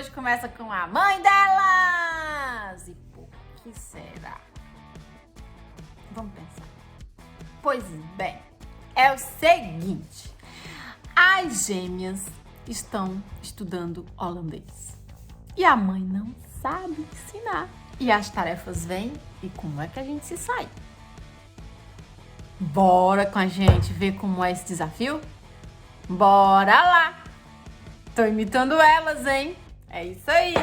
hoje começa com a mãe delas. E por que será? Vamos pensar. Pois bem, é o seguinte. As gêmeas estão estudando holandês. E a mãe não sabe ensinar. E as tarefas vêm e como é que a gente se sai? Bora com a gente ver como é esse desafio? Bora lá! Tô imitando elas, hein? É isso aí!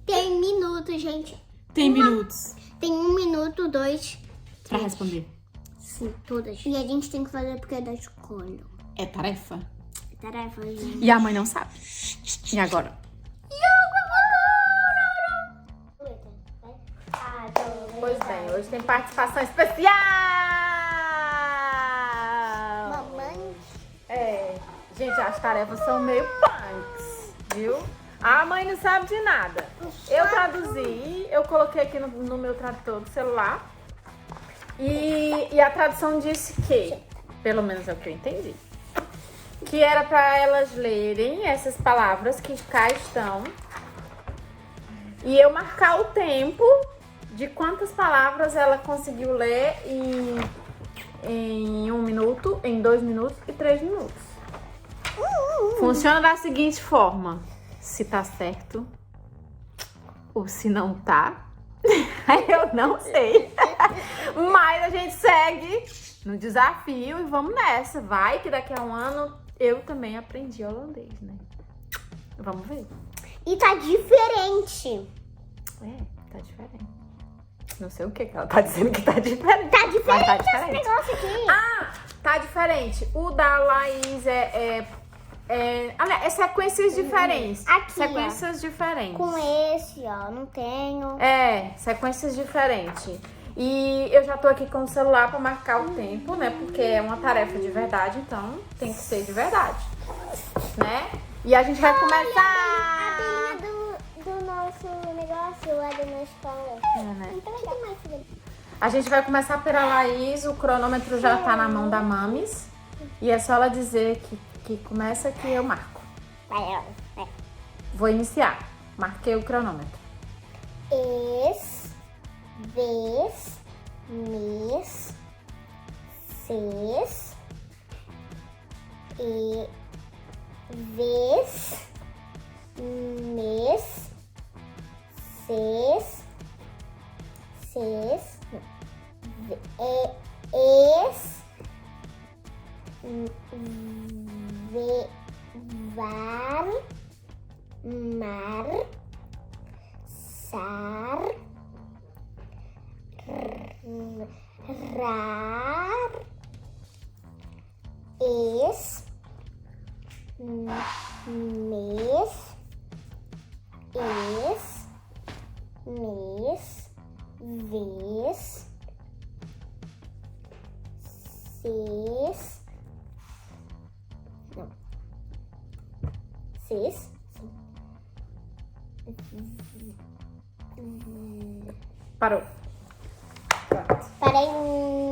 Tem minutos, gente. Tem minutos Tem 1 minuto, 2, pra responder. sim, todas. E a gente tem que fazer porque é da escola. É tarefa? Tarefa, gente. E a mãe não sabe. E agora? Pois bem, hoje tem participação especial! Mamãe. É, gente, as tarefas são meio punks, viu? A mãe não sabe de nada. Eu traduzi, eu coloquei aqui no meu tradutor do celular. E a tradução disse que, pelo menos é o que eu entendi, que era para elas lerem essas palavras que cá estão e eu marcar o tempo de quantas palavras ela conseguiu ler em 1 minuto, em 2 minutos e 3 minutos. Funciona da seguinte forma: se tá certo ou se não tá, eu não sei. Mas a gente segue no desafio e vamos nessa. Vai que daqui a um ano eu também aprendi holandês, né? Vamos ver. E tá diferente. É, tá diferente. Não sei o que ela tá dizendo que tá diferente. Tá mas diferente, tá esse diferente. negócio aqui. Ah, tá diferente. O da Laís é sequências diferentes. Aqui, Sequências diferentes. Com esse, ó, não tenho. É, sequências diferentes. E eu já tô aqui com o celular pra marcar o tempo, né? Porque é uma tarefa de verdade, então tem que ser de verdade, né? E a gente vai começar... A abelhinha do nosso negócio lá da minha escola. É, né? Muito legal. A gente vai começar pela Laís, o cronômetro já tá na mão da Mamis. E é só ela dizer que começa que eu marco. Vai. Vou iniciar. Marquei o cronômetro. Vez, mês, ses, e vez, mês, ses, var, mar, sar, rar, mês, vez, ses, Parou. Pronto. Parei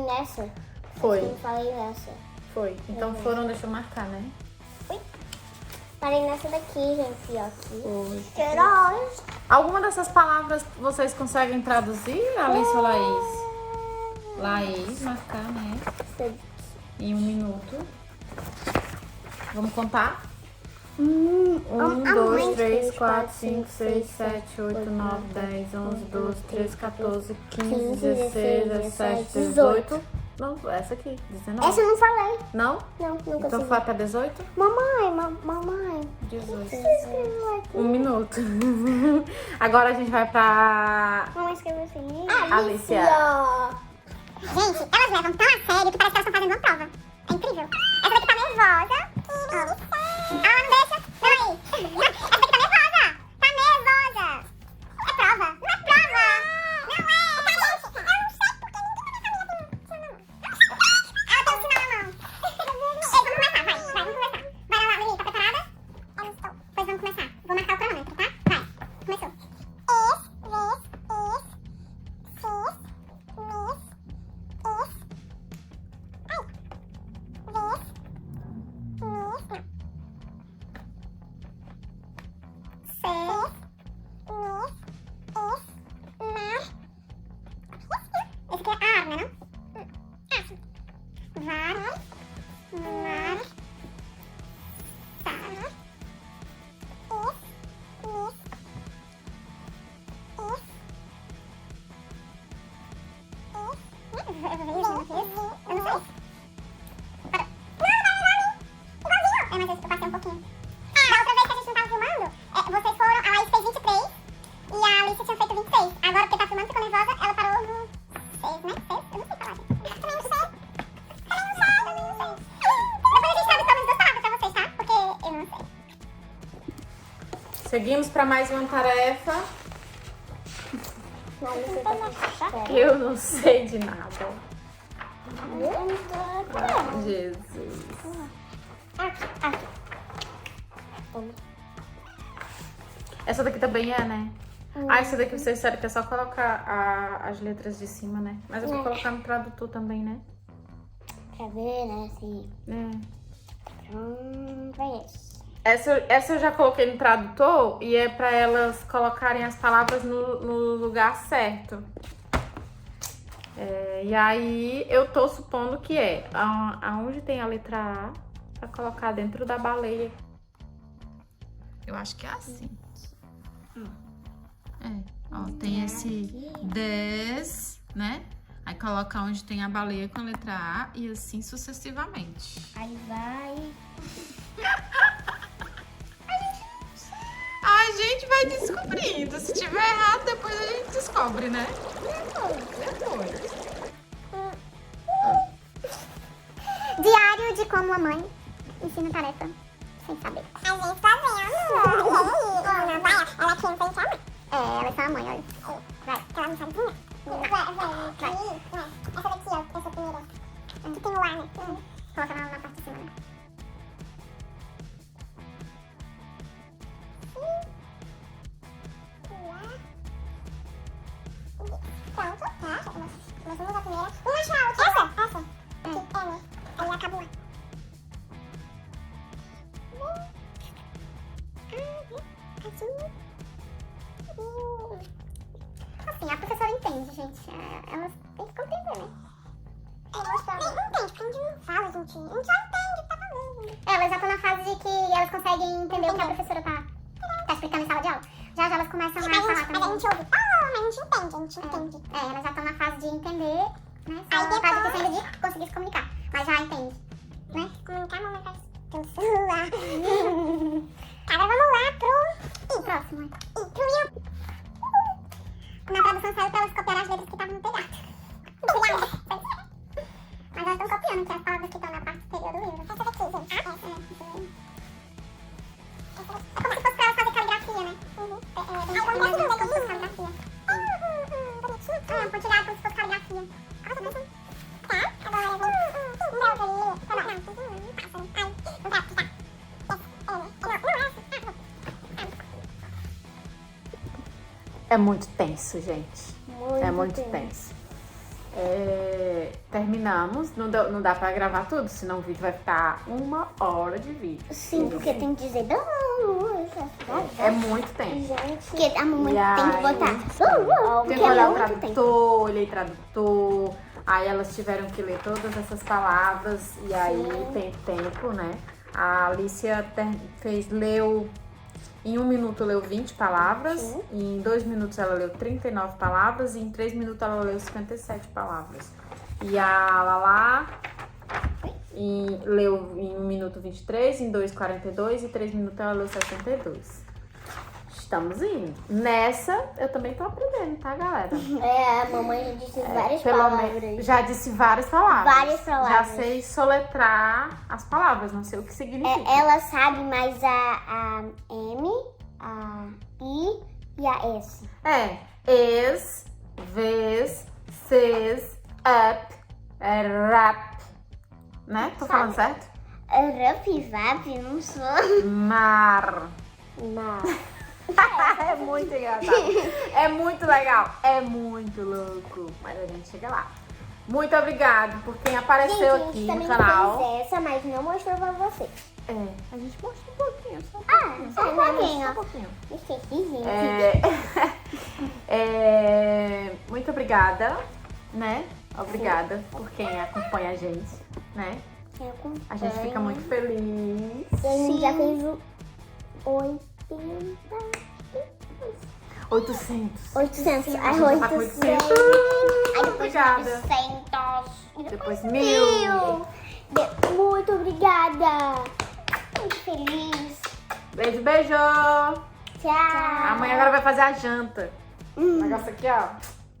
nessa. Foi. Eu falei nessa. Foi. Então foram, deixa eu marcar, né? Parei nessa daqui, gente, ó. Aqui. Foi. Heróis. Alguma dessas palavras vocês conseguem traduzir, Alice ou Laís? Laís, marcar, né? Em 1 minuto. Vamos contar? 1, 2, 3, 4, 5, 6, 7, 8, 9, 10, 11, 12, 13, 14, 15, 16, 17, 18. Não, essa aqui, 19. Essa eu não falei. Não? Não, nunca Então consegui. foi até 18? Mamãe. 18. 1 minuto. Agora a gente vai pra... Mamãe escreveu assim. Alicia. Gente, elas levam tão a sério que parece que elas estão fazendo uma prova. É incrível. Essa daqui tá nervosa. Ah, não deixa. Peraí. Essa daqui tá nervosa. Tá nervosa. É prova. Não é prova. Não é. Eu não sei porque ninguém tá me ela tem um sinal na mão. Ei, vamos começar, vai. Vamos começar. Vai lá, Lili, tá preparada? Eu estou. Pois vamos começar. Vou marcar o cronômetro, tá? Vai. Começou. Seguimos para mais uma tarefa. Mas você tá com chapéu. Eu não sei de nada. Eu Jesus. aqui. Essa daqui também é, né? Essa daqui vocês sabem que é só colocar as letras de cima, né? Mas eu vou colocar no tradutor também, né? Pra ver, né? Assim. Pra isso. Essa eu já coloquei no tradutor e é pra elas colocarem as palavras no lugar certo. E aí eu tô supondo que é aonde tem a letra A pra colocar dentro da baleia. Eu acho que é assim. Ó, tem esse des, né? Aí coloca onde tem a baleia com a letra A e assim sucessivamente. Aí vai. A gente vai descobrindo. Se tiver errado, depois a gente descobre, né? Depois. Diário de como a mãe ensina tarefa sem saber. A gente tá vendo. Ela quer enfrentar a mãe. Ela é só a mãe, olha. Vai, que ela não sabe desenhar. Vai. Essa daqui, ó. Essa primeira. Aqui tem o ar, né? Coloca na parte de cima, né? Pronto, tá? Nós vamos a primeira. Vamos achar a outra. Essa. Aqui, né? Aí acabou. Azul. Assim, a professora entende, gente. Elas têm que compreender, né? Nem entende, porque a gente não fala, gente. A gente já entende, tá falando. Elas já estão na fase de que elas conseguem entender o que a professora tá explicando em sala de aula. Já elas começam a falar também. Mas a gente ouve. Mas a gente entende. Elas já estão na fase de entender, né? Aí depois a fase de conseguir se comunicar. Mas já entende, né? Comunicar, mamãe faz pelo celular. Cara, vamos lá pro próximo. Na tradução saiu pra elas copiar as letras que estavam no telhado. Mas elas estão copiando que as palavras que estão na parte superior do livro. Essa daqui, gente. Essa daqui. É como se fosse pra elas fazerem caligrafia, né? Como se fosse caligrafia. Pontilhado como se fosse caligrafia. Tá, agora eu vou... É muito tenso, gente. É muito tenso. Terminamos. Não dá pra gravar tudo, senão o vídeo vai ficar 1 hora de vídeo. Sim, porque tem que dizer. É muito tenso. Porque a mamãe tem que botar. Tem que olhar o tradutor, olhei tradutor. Aí elas tiveram que ler todas essas palavras. E aí tem tempo, né? A Alicia leu... Em 1 minuto leu 20 palavras, em 2 minutos ela leu 39 palavras e em 3 minutos ela leu 57 palavras. E a Lala leu em 1 minuto 23, em 2, 42 e 3 minutos ela leu 62. Estamos indo. Nessa, eu também tô aprendendo, tá, galera? A mamãe já disse várias palavras. Já disse várias palavras. Várias palavras. Já sei soletrar as palavras, não sei o que significa. Ela sabe mais a M, a I e a S. Es, vez, ses, up, rap. Né? Tô falando certo? Rup, vap, não sou. Mar. Não. É muito engraçado. É muito legal. É muito louco. Mas a gente chega lá. Muito obrigado por quem apareceu aqui no canal. Fez essa, mas não mostrou pra vocês. A gente mostra um pouquinho. Só um pouquinho. Só um pouquinho. Esqueci, gente. Muito obrigada, né? Obrigada por quem acompanha a gente, né? A gente fica muito feliz. E a gente já fez o 800. 800. Aí Tá com 800. Aí depois Obrigada. 900. Depois 1000. Muito obrigada. Muito feliz. Beijo, beijo. Tchau. Amanhã agora vai fazer a janta. O negócio aqui, ó.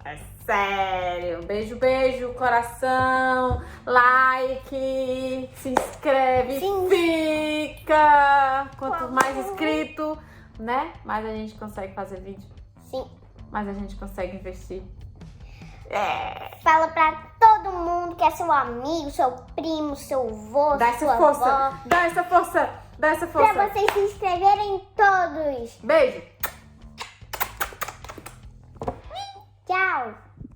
É sério. Beijo, beijo, coração, like, se inscreve, fica. Quanto mais inscrito, né? Mas a gente consegue fazer vídeo. Sim. Mas a gente consegue investir. Fala pra todo mundo que é seu amigo, seu primo, seu avô, Dá essa sua força. avó. Dá essa força. Dá essa força. Pra vocês se inscreverem todos. Beijo.